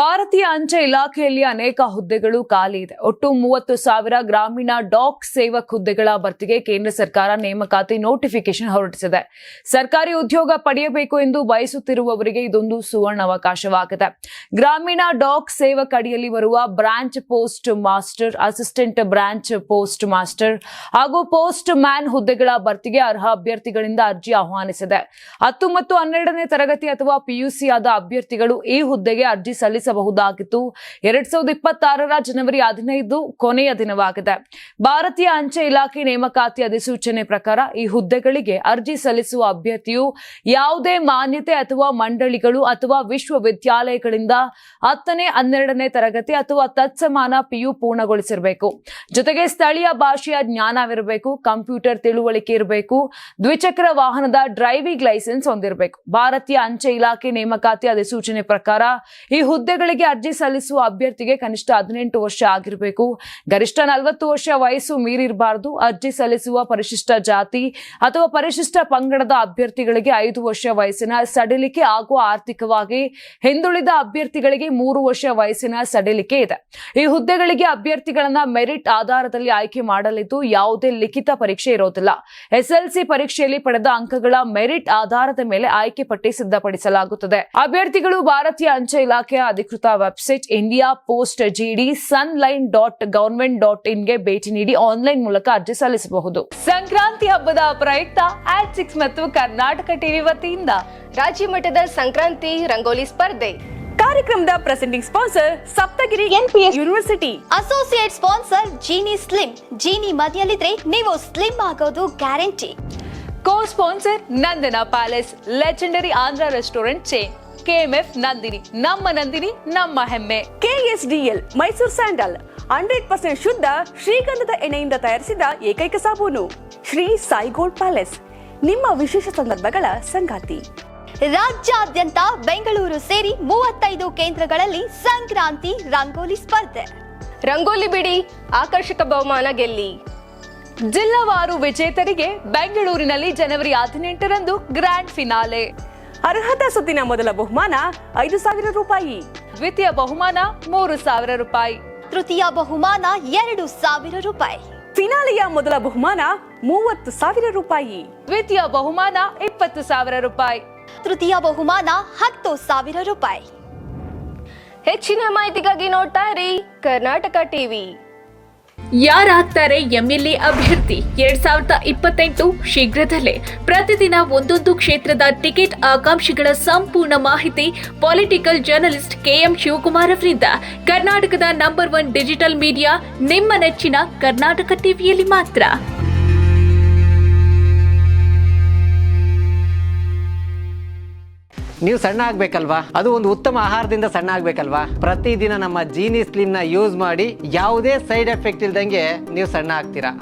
ಭಾರತೀಯ ಅಂಚೆ ಇಲಾಖೆಯಲ್ಲಿ ಅನೇಕ ಹುದ್ದೆಗಳು ಖಾಲಿ ಇದೆ. ಒಟ್ಟು 30,000 ಗ್ರಾಮೀಣ ಡಾಕ್ ಸೇವಕ್ ಹುದ್ದೆಗಳ ಭರ್ತಿಗೆ ಕೇಂದ್ರ ಸರ್ಕಾರ ನೇಮಕಾತಿ ನೋಟಿಫಿಕೇಶನ್ ಹೊರಡಿಸಿದೆ. ಸರ್ಕಾರಿ ಉದ್ಯೋಗ ಪಡೆಯಬೇಕು ಎಂದು ಬಯಸುತ್ತಿರುವವರಿಗೆ ಇದೊಂದು ಸುವರ್ಣಾವಕಾಶವಾಗಿದೆ. ಗ್ರಾಮೀಣ ಡಾಕ್ ಸೇವಕ್ ಅಡಿಯಲ್ಲಿ ಬರುವ branch post master, assistant branch post master ಹಾಗೂ ಪೋಸ್ಟ್ ಮ್ಯಾನ್ ಹುದ್ದೆಗಳ ಭರ್ತಿಗೆ ಅರ್ಹ ಅಭ್ಯರ್ಥಿಗಳಿಂದ ಅರ್ಜಿ ಆಹ್ವಾನಿಸಿದೆ. 10 ಮತ್ತು 12ನೇ ತರಗತಿ ಅಥವಾ ಪಿಯುಸಿ ಆದ ಅಭ್ಯರ್ಥಿಗಳು ಈ ಹುದ್ದೆಗೆ ಅರ್ಜಿ ಸಲ್ಲಿಸಬಹುದಾಗಿದ್ದು 2026 ಜನವರಿ 15 ಕೊನೆಯ ದಿನವಾಗಿದೆ. ಭಾರತೀಯ ಅಂಚೆ ಇಲಾಖೆ ನೇಮಕಾತಿ ಅಧಿಸೂಚನೆ ಪ್ರಕಾರ ಈ ಹುದ್ದೆಗಳಿಗೆ ಅರ್ಜಿ ಸಲ್ಲಿಸುವ ಅಭ್ಯರ್ಥಿಯು ಯಾವುದೇ ಮಾನ್ಯತೆ ಅಥವಾ ಮಂಡಳಿಗಳು ಅಥವಾ ವಿಶ್ವವಿದ್ಯಾಲಯಗಳಿಂದ 10ನೇ 12ನೇ ತರಗತಿ ಅಥವಾ ತತ್ಸಮಾನ ಪಿಯು ಪೂರ್ಣಗೊಳಿಸಿರಬೇಕು. ಜೊತೆಗೆ ಸ್ಥಳೀಯ ಭಾಷೆಯ ಜ್ಞಾನವಿರಬೇಕು, ಕಂಪ್ಯೂಟರ್ ತಿಳುವಳಿಕೆ ಇರಬೇಕು, ದ್ವಿಚಕ್ರ ವಾಹನದ ಡ್ರೈವಿಂಗ್ ಲೈಸೆನ್ಸ್ ಹೊಂದಿರಬೇಕು. ಭಾರತೀಯ ಅಂಚೆ ಇಲಾಖೆ ನೇಮಕಾತಿ ಅಧಿಸೂಚನೆ ಪ್ರಕಾರ ಈ ಹುದ್ದೆಗಳಿಗೆ ಅರ್ಜಿ ಸಲ್ಲಿಸುವ ಅಭ್ಯರ್ಥಿಗೆ ಕನಿಷ್ಠ 18 ವರ್ಷ ಆಗಿರಬೇಕು. ಗರಿಷ್ಠ 40 ವರ್ಷ ವಯಸ್ಸು ಮೀರಿರಬಾರದು. ಅರ್ಜಿ ಸಲ್ಲಿಸುವ ಪರಿಶಿಷ್ಟ ಜಾತಿ ಅಥವಾ ಪರಿಶಿಷ್ಟ ಪಂಗಡದ ಅಭ್ಯರ್ಥಿಗಳಿಗೆ 5 ವರ್ಷ ವಯಸ್ಸಿನ ಸಡಿಲಿಕೆ ಹಾಗೂ ಆರ್ಥಿಕವಾಗಿ ಹಿಂದುಳಿದ ಅಭ್ಯರ್ಥಿಗಳಿಗೆ 3 ವರ್ಷ ವಯಸ್ಸಿನ ಸಡಿಲಿಕೆ ಇದೆ. ಈ ಹುದ್ದೆಗಳಿಗೆ ಅಭ್ಯರ್ಥಿಗಳನ್ನ ಮೆರಿಟ್ ಆಧಾರದಲ್ಲಿ ಆಯ್ಕೆ ಮಾಡಲಿದ್ದು ಯಾವುದೇ ಲಿಖಿತ ಪರೀಕ್ಷೆ ಇರೋದಿಲ್ಲ. SLC ಪರೀಕ್ಷೆಯಲ್ಲಿ ಪಡೆದ ಅಂಕಗಳ ಮೆರಿಟ್ ಆಧಾರದ ಮೇಲೆ ಆಯ್ಕೆ ಪಟ್ಟಿ ಸಿದ್ಧಪಡಿಸಲಾಗುತ್ತದೆ. ಅಭ್ಯರ್ಥಿಗಳು ಭಾರತೀಯ ಅಂಚೆ ಇಲಾಖೆಯ ಅಧಿಕೃತ website India post GD sunline.government.in ಗೆ ಭೇಟಿ ನೀಡಿ ಆನ್ಲೈನ್ ಮೂಲಕ ಅರ್ಜಿ ಸಲ್ಲಿಸಬಹುದು. ಸಂಕ್ರಾಂತಿ ಹಬ್ಬದ ಪ್ರಯುಕ್ತ @6 ಮತ್ತು ಕರ್ನಾಟಕ ಟಿವಿ ವತಿಯಿಂದ ರಾಜ್ಯ ಮಟ್ಟದ ಸಂಕ್ರಾಂತಿ ರಂಗೋಲಿ ಸ್ಪರ್ಧೆ. ಕಾರ್ಯಕ್ರಮದ presenting sponsor Saptagiri NPS university. Associate sponsor Jeeni slim. Jeeni ಮನೆಯಲ್ಲಿದ್ರೆ ನೀವು ಸ್ಲಿಮ್ ಆಗೋದು guarantee. Co sponsor Nandana palace, legendary Andhra restaurant chain. KMF Nandini, ನಮ್ಮ ನಂದಿನಿ ನಮ್ಮ ಹೆಮ್ಮೆ. KSDL ಮೈಸೂರು ಸ್ಯಾಂಡಲ್ 100% ಶುದ್ಧ ಶ್ರೀಗಂಧದ ಎಣ್ಣೆಯಿಂದ ತಯಾರಿಸಿದ ಏಕೈಕ ಸಾಬೂನು. ಶ್ರೀ ಸಾಯಿ ಗೋಲ್ಡ್ ಪ್ಯಾಲೇಸ್, ನಿಮ್ಮ ವಿಶೇಷ ಸಂದರ್ಭಗಳ ಸಂಗಾತಿ. ರಾಜ್ಯಾದ್ಯಂತ ಬೆಂಗಳೂರು ಸೇರಿ 35 ಕೇಂದ್ರಗಳಲ್ಲಿ ಸಂಕ್ರಾಂತಿ ರಂಗೋಲಿ ಸ್ಪರ್ಧೆ. ರಂಗೋಲಿ ಬಿಡಿ, ಆಕರ್ಷಕ ಬಹುಮಾನ ಗೆಲ್ಲಿ. ಜಿಲ್ಲಾವಾರು ವಿಜೇತರಿಗೆ ಬೆಂಗಳೂರಿನಲ್ಲಿ ಜನವರಿ 18ರಂದು ಗ್ರ್ಯಾಂಡ್ ಫಿನಾಲೆ. ಅರ್ಹತಾ ಸುತ್ತಿನ ಮೊದಲ ಬಹುಮಾನ 5,000 ರೂಪಾಯಿ. ದ್ವಿತೀಯ ಬಹುಮಾನ 3,000 ರೂಪಾಯಿ. ತೃತೀಯ ಬಹುಮಾನ 2,000 ರೂಪಾಯಿ. ಫಿನಾಲೆಯ ಮೊದಲ ಬಹುಮಾನ 30,000 ರೂಪಾಯಿ. ದ್ವಿತೀಯ ಬಹುಮಾನ 20,000 ರೂಪಾಯಿ. ತೃತೀಯ ಬಹುಮಾನ 10,000 ರೂಪಾಯಿ. ಹೆಚ್ಚಿನ ಮಾಹಿತಿಗಾಗಿ ನೋಡ್ತಾ ಇರಿ ಕರ್ನಾಟಕ ಟಿವಿ. ಯಾರಾಗ್ತಾರೆ MLA ಅಭ್ಯರ್ಥಿ 2028 ಶೀಘ್ರದಲ್ಲೇ. ಪ್ರತಿದಿನ ಒಂದೊಂದು ಕ್ಷೇತ್ರದ ಟಿಕೆಟ್ ಆಕಾಂಕ್ಷಿಗಳ ಸಂಪೂರ್ಣ ಮಾಹಿತಿ ಪೊಲಿಟಿಕಲ್ ಜರ್ನಲಿಸ್ಟ್ KM ಶಿವಕುಮಾರ್ ಅವರಿಂದ. ಕರ್ನಾಟಕದ ನಂಬರ್ 1 ಡಿಜಿಟಲ್ ಮೀಡಿಯಾ ನಿಮ್ಮ ನೆಚ್ಚಿನ ಕರ್ನಾಟಕ ಟಿವಿಯಲ್ಲಿ ಮಾತ್ರ. ನೀವು ಸಣ್ಣ ಆಗ್ಬೇಕಲ್ವಾ? ಅದು ಒಂದು ಉತ್ತಮ ಆಹಾರದಿಂದ ಸಣ್ಣ ಆಗ್ಬೇಕಲ್ವಾ? ಪ್ರತಿದಿನ ನಮ್ಮ ಜೀನಿ ಸ್ಲಿಮ್ ನ ಯೂಸ್ ಮಾಡಿ ಯಾವುದೇ ಸೈಡ್ ಎಫೆಕ್ಟ್ ಇಲ್ದಂಗೆ ನೀವು ಸಣ್ಣ ಆಗ್ತೀರಾ.